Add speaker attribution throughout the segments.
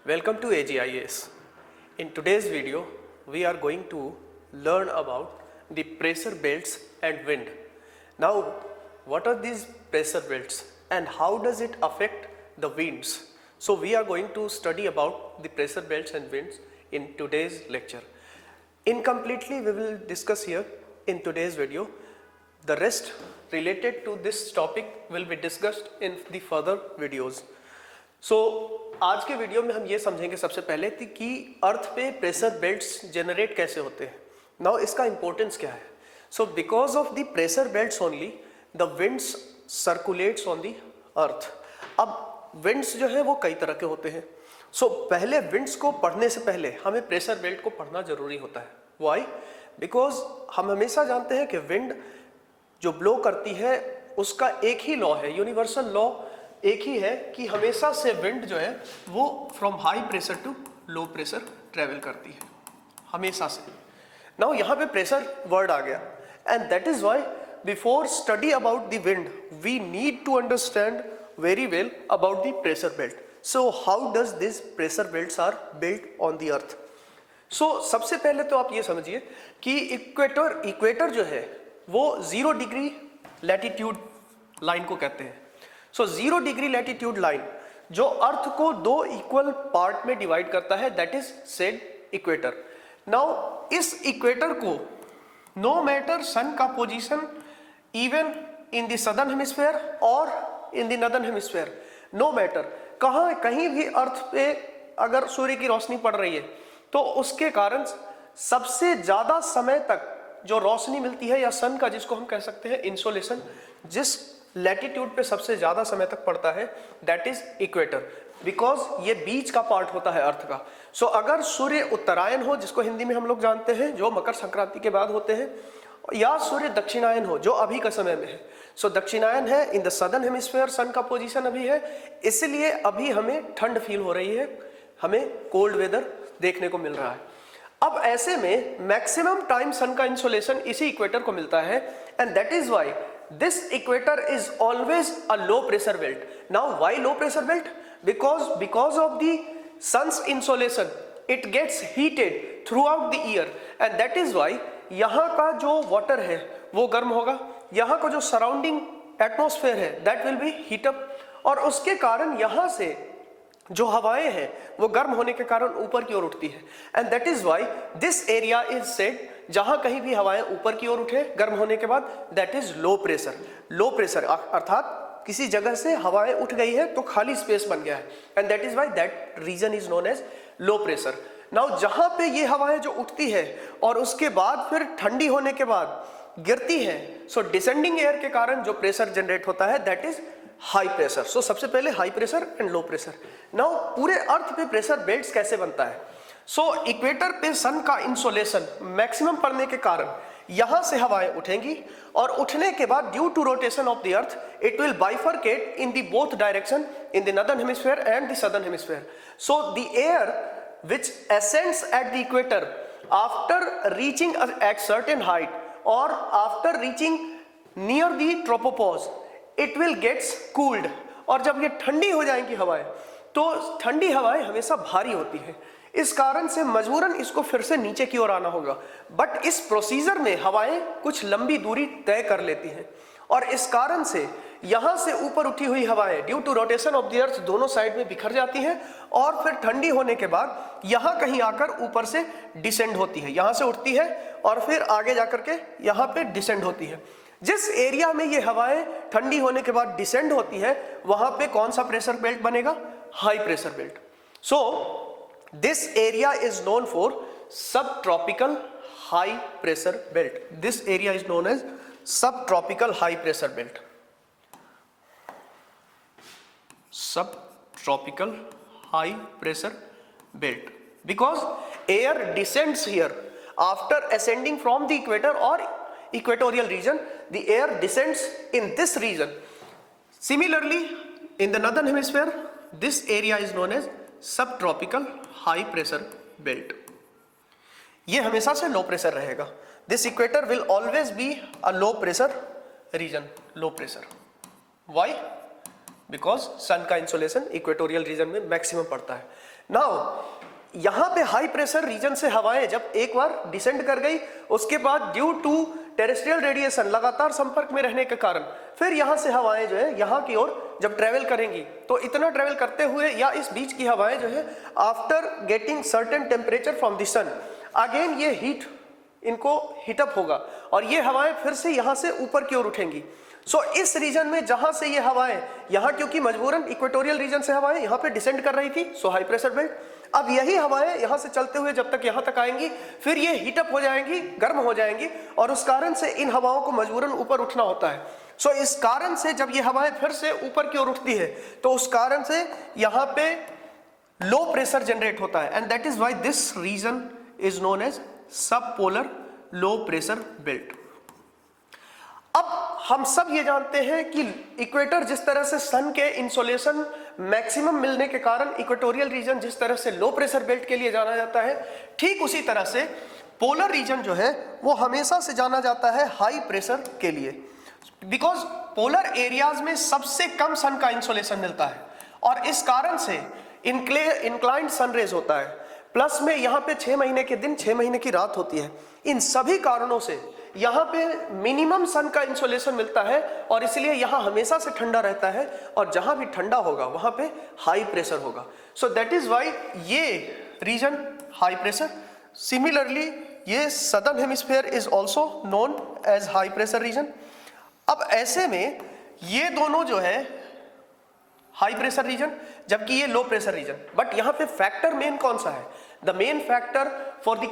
Speaker 1: Welcome to AGIS. In today's video, we are going to learn about the pressure belts and wind. Now, what are these pressure belts and how does it affect the winds? So, we are going to study about the pressure belts and winds in today's lecture. Incompletely, we will discuss here in today's video. The rest related to this topic will be discussed in the further videos. So आज के video में हम ये समझेंगे सबसे पहले कि अर्थ पे प्रेशर बेल्ट्स जनरेट कैसे होते हैं. नाउ इसका इंपॉर्टेंस क्या है. सो because of the pressure belts only the winds circulates on the अर्थ. अब विंड्स जो है वो कई तरह के होते हैं. सो पहले विंड्स को पढ़ने से पहले हमें प्रेशर बेल्ट को पढ़ना जरूरी होता है. वाई? बिकॉज हम हमेशा जानते हैं कि विंड जो ब्लो करती है उसका एक ही लॉ है, यूनिवर्सल लॉ एक ही है कि हमेशा से विंड जो है वो from high pressure to low pressure travel करती है, हमेशा से. नाउ यहाँ पे प्रेशर वर्ड आ गया and that is why before study about the wind we need to understand very well about the pressure belt. So how does this pressure belts are built on the earth. So सबसे पहले तो आप ये समझिए कि equator जो है वो 0 डिग्री लैटिट्यूड लाइन को कहते हैं. सो 0 डिग्री लैटिट्यूड लाइन जो अर्थ को दो इक्वल पार्ट में डिवाइड करता है, that is said equator. Now इस इक्वेटर को नो मैटर सन का position even in the southern hemisphere और in the northern hemisphere, no matter कहीं भी अर्थ पे अगर सूर्य की रोशनी पड़ रही है तो उसके कारण सबसे ज्यादा समय तक जो रोशनी मिलती है या सन का जिसको हम कह सकते हैं इंसोलेशन, जिस लैटिट्यूड पे सबसे ज्यादा समय तक पड़ता है दैट इज इक्वेटर. बिकॉज ये बीच का पार्ट होता है अर्थ का. सो अगर सूर्य उत्तरायण हो, जिसको हिंदी में हम लोग जानते हैं जो मकर संक्रांति के बाद होते हैं, या सूर्य दक्षिणायन हो जो अभी का समय में है. सो दक्षिणायन है इन द सदर्न हेमिस्फीयर, सन का पोजीशन अभी है, इसलिए अभी हमें ठंड फील हो रही है, हमें कोल्ड वेदर देखने को मिल रहा है. अब ऐसे में मैक्सिमम टाइम सन का इंसोलेशन इसी इक्वेटर को मिलता है and that is why this equator is always a low pressure belt. Now why low pressure belt? Because of the sun's insolation it gets heated throughout the year and that is why यहाँ का जो water है वो गर्म होगा, यहाँ का जो surrounding atmosphere है that will be heat up और उसके कारण यहाँ से जो हवाएं हैं वो गर्म होने के कारण ऊपर की ओर उठती है and that is why this area is said, जहां कहीं भी हवाएं ऊपर की ओर उठे गर्म होने के बाद, that is low pressure. Low pressure अर्थात किसी जगह से हवाएं उठ गई है तो खाली स्पेस बन गया है and that is why that region is known as low pressure. Now जहां पे ये हवाएं जो उठती है और उसके बाद फिर ठंडी होने के बाद गिरती है, सो डिसेंडिंग एयर के कारण जो प्रेशर जनरेट होता है दैट इज हाई प्रेशर. सो सबसे पहले high pressure and low pressure. Now पूरे अर्थ पे प्रेशर बेल्ट्स कैसे बनता है. सो इक्वेटर पे सन का इंसोलेशन मैक्सिमम पड़ने के कारण यहां से हवाएं उठेंगी और उठने के बाद due to rotation of the earth it will bifurcate in the both direction in the northern hemisphere and the southern hemisphere. So the air which ascends at the equator after reaching at certain height or after reaching near the tropopause it will gets cooled. और जब ये ठंडी हो जाएंगी हवाएं तो ठंडी हवाएं हमेशा भारी होती है, इस कारण से मजबूरन इसको फिर से नीचे की ओर आना होगा. बट इस प्रोसीजर में हवाएं कुछ लंबी दूरी तय कर लेती हैं और इस कारण से यहां से ऊपर उठी हुई हवाएं due to rotation of the earth दोनों साइड में बिखर जाती हैं और फिर ठंडी होने के बाद यहां कहीं आकर ऊपर से डिसेंड होती है, यहां से उठती है और फिर आगे जाकर के यहां पे डिसेंड होती है. जिस एरिया में ये हवाएं ठंडी होने के बाद डिसेंड होती है वहां पे कौन सा प्रेशर बेल्ट बनेगा? High pressure belt. So this area is known for sub tropical high pressure belt. This area is known as sub tropical high pressure belt. Sub tropical high pressure belt because air descends here after ascending from the equator or equatorial region. The air descends in this region. Similarly, in the northern hemisphere, this area is known as subtropical high pressure belt. ये हमेशा से low pressure रहेगा. This equator will always be a low pressure region. Low pressure. Why? Because sun का insolation equatorial region में maximum पड़ता है। Now यहां पे हाई प्रेशर रीजन से हवाएं जब एक बार डिसेंड कर गई, उसके बाद ड्यू टू टेरेस्ट्रियल रेडिएशन लगातार संपर्क में रहने के कारण फिर यहां से हवाएं जो है यहां की ओर जब ट्रेवल करेंगी, तो इतना ट्रेवल करते हुए या इस बीच की हवाएं जो है after getting certain temperature from the sun, again ये हीट इनको हीटअप होगा और ये हवाएं फिर से यहां से ऊपर की ओर उठेंगी। सो इस रीजन में जहां से ये हवाएं यहां, क्योंकि मजबूरन इक्वेटोरियल रीजन से हवाएं यहां पे डिसेंड कर रही थी, सो हाई प्रेशर बेल्ट, अब यही हवाएं यहां से चलते हुए जब तक यहां तक आएंगी फिर ये हीटअप हो जाएंगी, गर्म हो जाएंगी और उस कारण से इन हवाओं को मजबूरन ऊपर उठना होता है। सो इस कारण से जब ये हवाएं फिर से ऊपर की ओर उठती है तो उस कारण से यहां पे लो प्रेशर जनरेट होता है, and that is why this region is known as sub polar low pressure belt. अब हम सब ये जानते हैं कि इक्वेटर जिस तरह से सन के इंसोलेशन मैक्सिमम मिलने के कारण इक्वेटोरियल रीजन जिस तरह से लो प्रेशर बेल्ट के लिए जाना जाता है, ठीक उसी तरह से पोलर रीजन जो है वो हमेशा से जाना जाता है हाई प्रेशर के लिए, बिकॉज पोलर एरियाज में सबसे कम सन का इंसोलेशन मिलता है और इस कारण से इंक्लाइंड सन रेज होता है, प्लस में यहाँ पे 6 महीने के दिन 6 महीने की रात होती है। इन सभी कारणों से यहाँ पे मिनिमम सन का इंसोलेशन मिलता है और इसलिए यहाँ हमेशा से ठंडा रहता है और जहां भी ठंडा होगा वहां पे हाई प्रेशर होगा। सो दैट इज व्हाई ये रीजन हाई प्रेशर। सिमिलरली ये southern hemisphere is also known as high pressure region. अब ऐसे में ये दोनों जो है हाई प्रेशर रीजन जबकि ये लो प्रेशर रीजन, बट यहाँ पे फैक्टर मेन कौन सा है? The main factor for the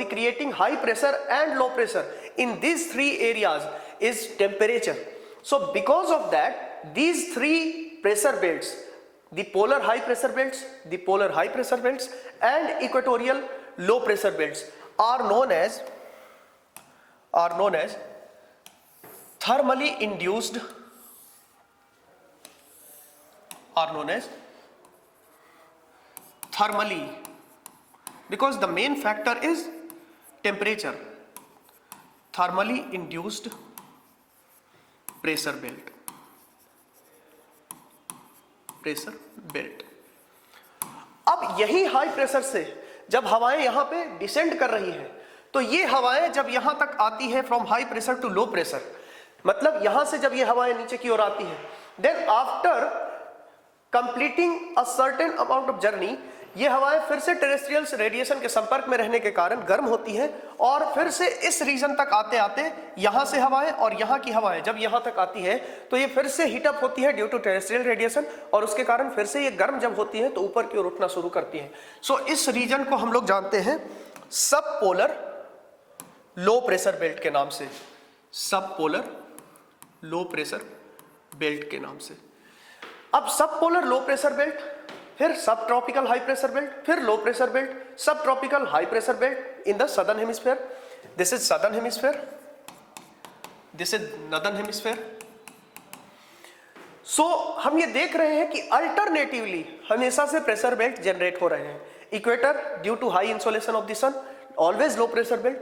Speaker 1: creating high pressure and low pressure in these three areas is temperature. So because of that, these three pressure belts, the polar high pressure belts, the polar high pressure belts and equatorial low pressure belts are known as thermally induced, because the main factor is temperature, thermally induced pressure belt. अब यही high pressure से जब हवाएं यहां पे descend कर रही हैं तो ये हवाएं जब यहां तक आती है from high pressure to low pressure, मतलब यहां से जब ये हवाएं नीचे की ओर आती हैं, then after completing a certain amount of journey ये हवाएं फिर से टेरेस्ट्रियल रेडिएशन के संपर्क में रहने के कारण गर्म होती हैं और फिर से इस रीजन तक आते आते यहां से हवाएं और यहां की हवाएं जब यहां तक आती है तो ये फिर से हीटअप होती है ड्यू टू टेरेस्ट्रियल रेडिएशन और उसके कारण फिर से ये गर्म जब होती है तो ऊपर की ओर उठना शुरू करती है। सो इस रीजन को हम लोग जानते हैं सब पोलर लो प्रेशर बेल्ट के नाम से, सब पोलर लो प्रेशर बेल्ट के नाम से। अब सब पोलर लो प्रेशर बेल्ट, फिर सब ट्रॉपिकल हाई प्रेशर बेल्ट, फिर low pressure belt, sub tropical high pressure belt in the southern hemisphere. This is southern hemisphere, this is northern hemisphere. So हम ये देख रहे हैं कि अल्टरनेटिवली हमेशा से प्रेशर बेल्ट जनरेट हो रहे हैं। Equator due to high insolation of the sun always low pressure belt,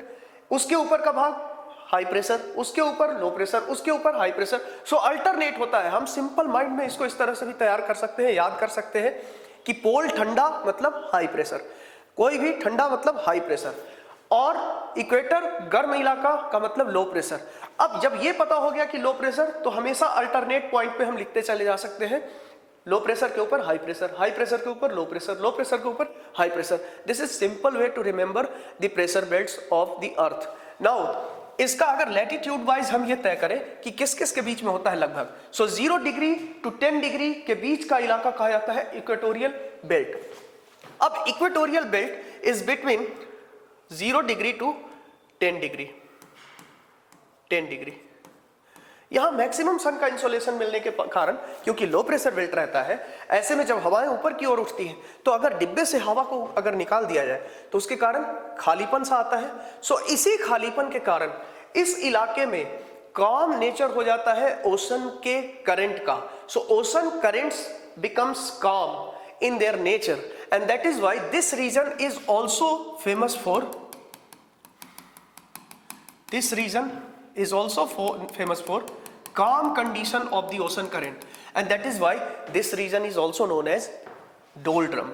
Speaker 1: उसके ऊपर का भाग हाई प्रेशर, उसके ऊपर लो प्रेशर, उसके ऊपर हाई प्रेशर। सो अल्टरनेट होता है। हम सिंपल माइंड में इसको इस तरह से भी तैयार कर सकते हैं, याद कर सकते हैं कि पोल ठंडा मतलब हाई प्रेशर, कोई भी ठंडा मतलब हाई प्रेशर, और इक्वेटर गर्म इलाका का मतलब लो प्रेशर। अब जब ये पता हो गया कि लो प्रेशर, तो हमेशा अल्टरनेट पॉइंट पे हम लिखते चले जा सकते हैं, लो प्रेशर के ऊपर हाई प्रेशर, हाई प्रेशर के ऊपर लो प्रेशर, लो प्रेशर के ऊपर high pressure. This is simple way to remember the pressure belts of the earth. Now इसका अगर लैटिट्यूड वाइज हम ये तय करें कि किस किस के बीच में होता है लगभग, सो 0 डिग्री टू 10 डिग्री के बीच का इलाका कहा जाता है इक्वेटोरियल बेल्ट। अब equatorial belt is between 0 degree to 10 degree, 10 degree. यहां मैक्सिमम सन का इंसोलेशन मिलने के कारण, क्योंकि लो प्रेशर बेल्ट रहता है, ऐसे में जब हवाएं ऊपर की ओर उठती हैं तो अगर डिब्बे से हवा को अगर निकाल दिया जाए तो उसके कारण खालीपन सा आता है। सो इसी खालीपन के कारण इस इलाके में काम नेचर हो जाता है ओशन के करंट का। सो ocean currents becomes calm in their nature and that is why this region is also famous for, this region is also famous for calm condition of the ocean current, and that is why this region is also known as doldrum.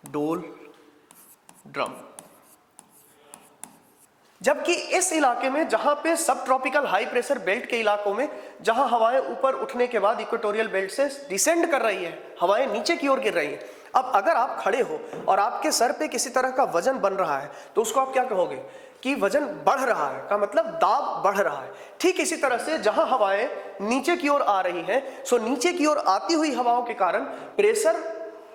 Speaker 1: Doldrum. जबकि इस इलाके में जहां पे सब tropical high pressure belt के इलाकों में जहां हवाएं ऊपर उठने के बाद इक्वेटोरियल बेल्ट से डिसेंड कर रही है, हवाएं नीचे की ओर गिर रही हैं। अब अगर आप खड़े हो और आपके सर पे किसी तरह का वजन बन रहा है तो उसको आप क्या कहोगे कि वजन बढ़ रहा है, का मतलब दाब बढ़ रहा है। ठीक इसी तरह से जहां हवाएं नीचे की ओर आ रही हैं, सो नीचे की ओर आती हुई हवाओं के कारण प्रेशर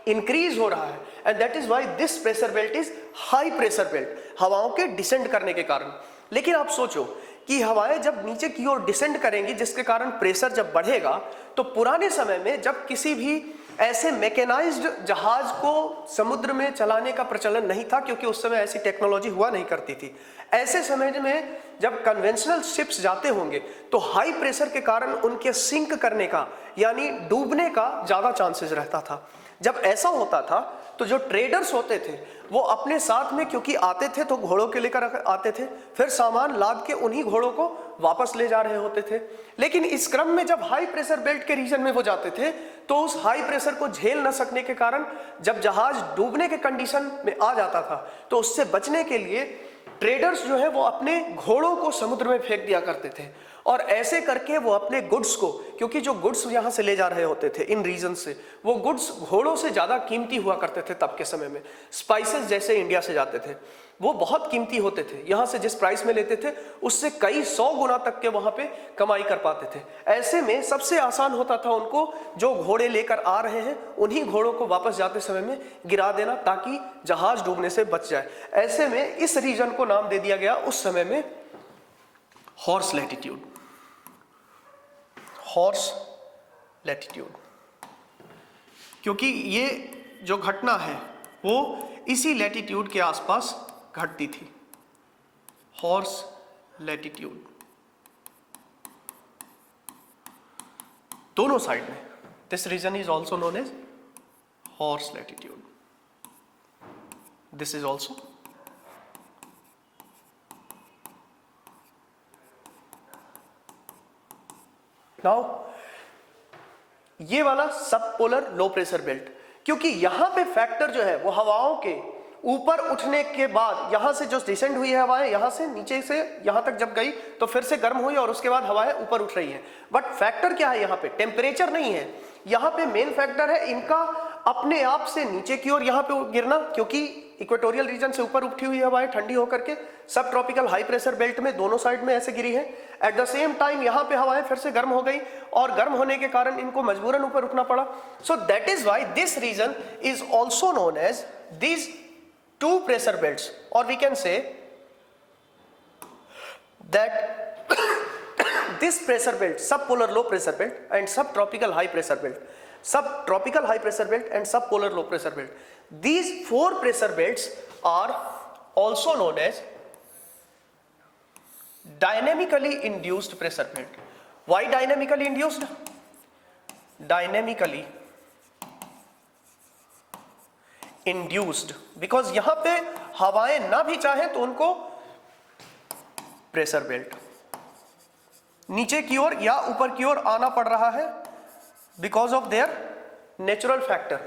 Speaker 1: इंक्रीज हो रहा है, and that is why this pressure belt is high pressure belt, हवाओं के डिसेंड करने के कारण। लेकिन आप सोचो कि हवाएं जब नीचे की ओर डिसेंड करेंगी जिसके कारण प्रेशर जब बढ़ेगा, तो पुराने समय में जब किसी भी ऐसे मैकेनाइज्ड जहाज को समुद्र में चलाने का प्रचलन नहीं था, क्योंकि उस समय ऐसी टेक्नोलॉजी हुआ नहीं करती थी। ऐसे समय में जब कन्वेंशनल शिप्स जाते होंगे तो हाई प्रेशर के कारण उनके सिंक करने का यानी डूबने का ज्यादा चांसेस रहता था। जब ऐसा होता था तो जो ट्रेडर्स होते थे वो अपने साथ में, क्योंकि आते थे तो घोड़ों के लेकर आते थे, फिर सामान लाद के उन्हीं घोड़ों को वापस ले जा रहे होते थे। लेकिन इस क्रम में जब हाई प्रेशर बेल्ट के रीजन में वो जाते थे तो उस हाई प्रेशर को झेल न सकने के कारण जब जहाज डूबने के कंडीशन में आ जाता था तो उससे बचने के लिए ट्रेडर्स जो है वो अपने घोड़ों को समुद्र में फेंक दिया करते थे, और ऐसे करके वो अपने गुड्स को, क्योंकि जो गुड्स यहाँ से ले जा रहे होते थे इन रीजन से, वो गुड्स घोड़ों से ज़्यादा कीमती हुआ करते थे तब के समय में। स्पाइसेस जैसे इंडिया से जाते थे वो बहुत कीमती होते थे, यहाँ से जिस प्राइस में लेते थे उससे कई 100 गुना तक के वहाँ पे कमाई कर पाते थे। ऐसे में सबसे आसान होता था उनको जो घोड़े लेकर आ रहे हैं उन्हीं घोड़ों को वापस जाते समय में गिरा देना ताकि जहाज डूबने से बच जाए। ऐसे में इस रीजन को नाम दे दिया गया उस समय में हॉर्स लैटिट्यूड, हॉर्स लैटिट्यूड, क्योंकि ये जो घटना है वो इसी लैटिट्यूड के आसपास घटती थी, हॉर्स लैटिट्यूड। दोनों साइड में this region is also known as horse latitude, this is also now ये वाला सब पोलर लो प्रेशर बेल्ट, क्योंकि यहां पे फैक्टर जो है वो हवाओं के ऊपर उठने के बाद यहां से जो डिसेंड हुई है हवाएं, यहां से नीचे से यहां तक जब गई तो फिर से गर्म हुई और उसके बाद हवाएं ऊपर उठ रही हैं। बट फैक्टर क्या है यहाँ पे? टेम्परेचर नहीं है, यहाँ पे मेन फैक्टर है इनका अपने आप से नीचे की ओर यहाँ पे गिरना, क्योंकि इक्वेटोरियल रीजन से ऊपर उठी हुई हवाएं ठंडी होकर के सब ट्रॉपिकल हाई प्रेशर बेल्ट में दोनों साइड में ऐसे गिरी है। एट द सेम टाइम यहाँ पे हवाएं फिर से गर्म हो गई और गर्म होने के कारण इनको मजबूरन ऊपर उठना पड़ा। So that is why this region is also known as these two pressure belts, और we can say that this pressure belt, subpolar low pressure belt and subtropical high pressure belt, subtropical high pressure belt and subpolar low pressure belt, these four pressure belts are also known as dynamically induced pressure belt. Why dynamically induced? Dynamically induced because यहां पे हवाएं ना भी चाहें तो उनको pressure belt नीचे की ओर या ऊपर की ओर आना पड़ रहा है because of their natural factor.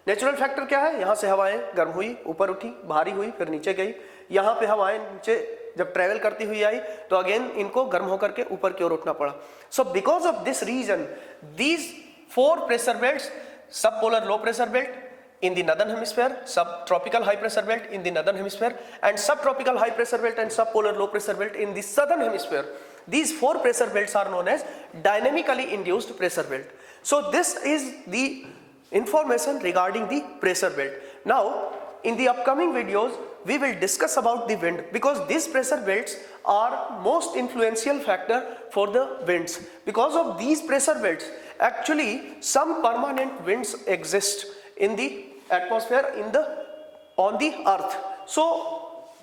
Speaker 1: Natural factor क्या है? यहां से हवाएं गर्म हुई, ऊपर उठी, भारी हुई, फिर नीचे गई। यहां पे हवाएं नीचे जब ट्रेवल करती हुई आई तो अगेन इनको गर्म होकर के ऊपर की ओर उठना पड़ा। So because of this region these four pressure belts, sub polar low pressure belt in the northern hemisphere, subtropical high pressure belt in the northern hemisphere, and subtropical high pressure belt and subpolar low pressure belt in the southern hemisphere. These four pressure belts are known as dynamically induced pressure belt. So this is the information regarding the pressure belt. Now in the upcoming videos we will discuss about the wind, because these pressure belts are most influential factor for the winds. Because of these pressure belts actually some permanent winds exist in the atmosphere on the earth. So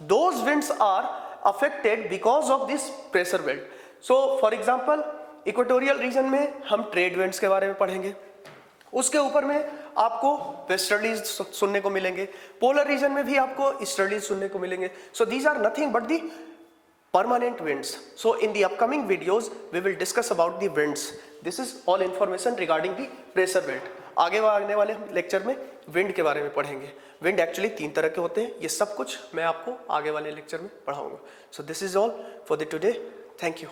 Speaker 1: those winds are affected because of this pressure belt. So for example equatorial region में हम trade winds के बारे में पढ़ेंगे, उसके ऊपर में आपको वेस्टर्लीज सुनने को मिलेंगे, पोलर रीजन में भी आपको ईस्टर्लीज सुनने को मिलेंगे। So these are nothing but the permanent winds. So in the upcoming videos we will discuss about the winds. This is all information regarding the pressure belt. आगे वाले हम लेक्चर में विंड के बारे में पढ़ेंगे. विंड एक्चुअली 3 तरह के होते हैं. ये सब कुछ मैं आपको आगे वाले लेक्चर में पढ़ाऊंगा. So this is all for the today. Thank you.